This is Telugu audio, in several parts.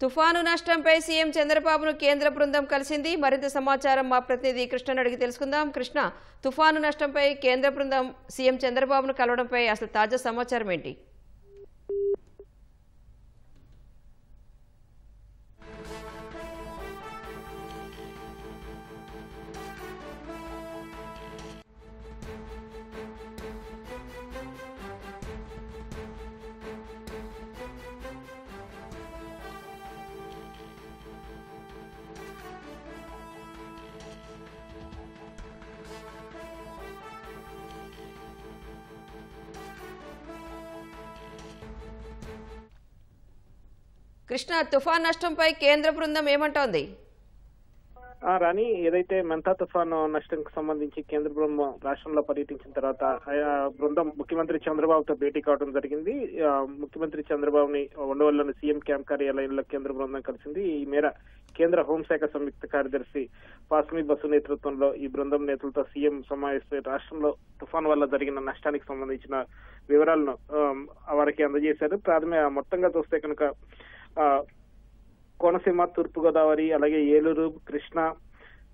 తుఫాను నష్టంపై సీఎం చంద్రబాబును కేంద్ర బృందం కలిసింది. మరింత సమాచారం మా ప్రతినిధి కృష్ణను అడిగి తెలుసుకుందాం. కృష్ణ, తుఫాను నష్టంపై కేంద్ర బృందం సీఎం చంద్రబాబును కలవడంపై అసలు తాజా సమాచారం ఏంటి? కృష్ణ, తుఫాన్ నష్టంపై కేంద్ర బృందం ఏమంటోంది? రాణి, ఏదైతే మెంతా తుఫాను నష్టంకు సంబంధించి కేంద్ర బృందం రాష్ట్రంలో పర్యటించిన తర్వాత బృందం ముఖ్యమంత్రి చంద్రబాబుతో భేటీ కావడం జరిగింది. ముఖ్యమంత్రి చంద్రబాబుని ఉండవల్లిలోని సీఎం క్యాంప్ కార్యాలయంలో కేంద్ర బృందం కలిసింది. ఈ మేర కేంద్ర హోంశాఖ సంయుక్త కార్యదర్శి పాస్మి బసు నేతృత్వంలో ఈ బృందం నేతలతో సీఎం సమావేశమై రాష్ట్రంలో తుఫాను వల్ల జరిగిన నష్టానికి సంబంధించిన వివరాలను వారికి అందజేశారు. మొత్తంగా చూస్తే కనుక కోనసీమ, తూర్పుగోదావరి, అలాగే ఏలూరు, కృష్ణా,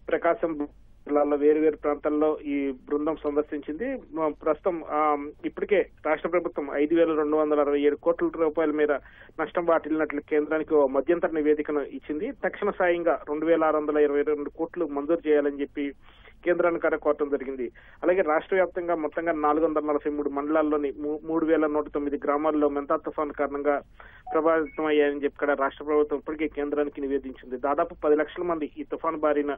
ప్రకాశం జిల్లాల్లో వేరు ప్రాంతాల్లో ఈ బృందం సందర్శించింది. ప్రస్తుతం ఇప్పటికే రాష్ట్ర ప్రభుత్వం 5,267 కోట్ల రూపాయల మేర నష్టం వాటిల్లినట్లు కేంద్రానికి మధ్యంతర నివేదికను ఇచ్చింది. తక్షణ సాయంగా 2,622 కోట్లు మంజూరు చేయాలని చెప్పి కేంద్రాన్ని కోరటం జరిగింది. అలాగే రాష్ట్ర వ్యాప్తంగా మొత్తంగా 443 మండలాల్లోని 3,109 గ్రామాల్లో మెంతా తుఫాను కారణంగా ప్రభావితమయ్యాయని చెప్పి రాష్ట్ర ప్రభుత్వం ఇప్పటికే కేంద్రానికి నివేదించింది. దాదాపు 10 లక్షల మంది ఈ తుఫాను బారిన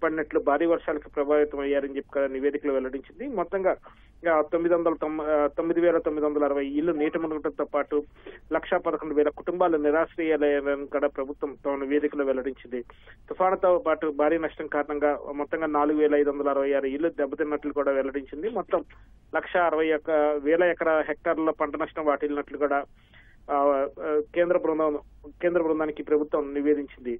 పడినట్లు, భారీ వర్షాలకు ప్రభావితం అయ్యారని చెప్పి నివేదికలు వెల్లడించింది. మొత్తంగా 9,960 ఇళ్లు నీట మునగడంతో పాటు 1,11,000 కుటుంబాలు నిరాశ్రయాలయ్యారని కూడా ప్రభుత్వం తమ నివేదికలో వెల్లడించింది. తుఫానుతో పాటు భారీ నష్టం కారణంగా మొత్తంగా 4,566 ఇళ్లు దెబ్బతిన్నట్లు కూడా వెల్లడించింది. మొత్తం 1,61,000 హెక్టార్లలో పంట నష్టం వాటిల్లినట్లు కూడా కేంద్ర బృందానికి ప్రభుత్వం నివేదించింది.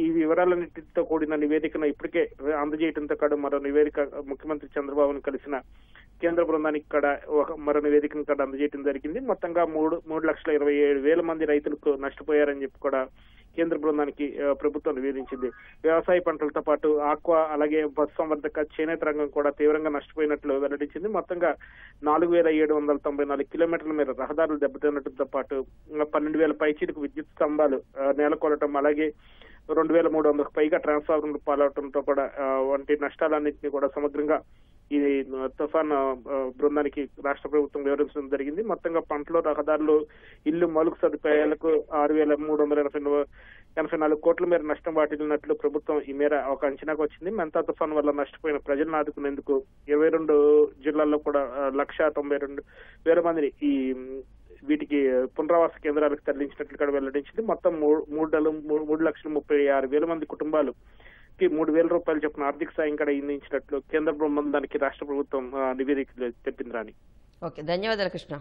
ఈ వివరాలన్నింటితో కూడిన నివేదికను ఇప్పటికే అందజేయడంతో కూడా మరో నివేదిక ముఖ్యమంత్రి చంద్రబాబును కలిసిన కేంద్ర బృందానికి కూడా మరో నివేదికను కూడా అందజేయడం జరిగింది. మొత్తంగా 3,27,000 మంది రైతులకు నష్టపోయారని చెప్పి కూడా కేంద్ర బృందానికి ప్రభుత్వం నివేదించింది. వ్యవసాయ పంటలతో పాటు ఆక్వా, అలాగే పశుసంవర్ధక, చేనేత రంగం కూడా తీవ్రంగా నష్టపోయినట్లు వెల్లడించింది. మొత్తంగా 4,794 కిలోమీటర్ల మేర రహదారులు దెబ్బతిన్నడంతో పాటు 12,000 పైచీలకు విద్యుత్ స్తంభాలు నేలకొలటం, అలాగే 2,300కు పైగా ట్రాన్స్ఫార్మర్లు పాలవటంతో కూడా వంటి నష్టాలన్నింటినీ కూడా సమగ్రంగా ఈ తుఫాన్ బృందానికి రాష్ట్ర ప్రభుత్వం వివరించడం జరిగింది. మొత్తంగా పంటలు, రహదారులు, ఇల్లు, మౌలిక సదుపాయాలకు 6,384 కోట్ల మేర నష్టం వాటిల్లినట్లు ప్రభుత్వం ఈ మేర ఒక అంచనాకు వచ్చింది. మెంతా తుఫాన్ వల్ల నష్టపోయిన ప్రజలను ఆదుకునేందుకు 22 జిల్లాల్లో కూడా 1,92,000 మందిని వీటికి పునరావాస కేంద్రాలకు తరలించినట్లు కూడా వెల్లడించింది. మొత్తం 3,36,000 మంది కుటుంబాలు 3,000 రూపాయలు చొప్పున ఆర్థిక సాయం కూడా అందించినట్లు కేంద్ర బృందానికి రాష్ట్ర ప్రభుత్వం నివేదికలు తెలిపింది. రాణి, ఓకే, ధన్యవాదాలు కృష్ణ.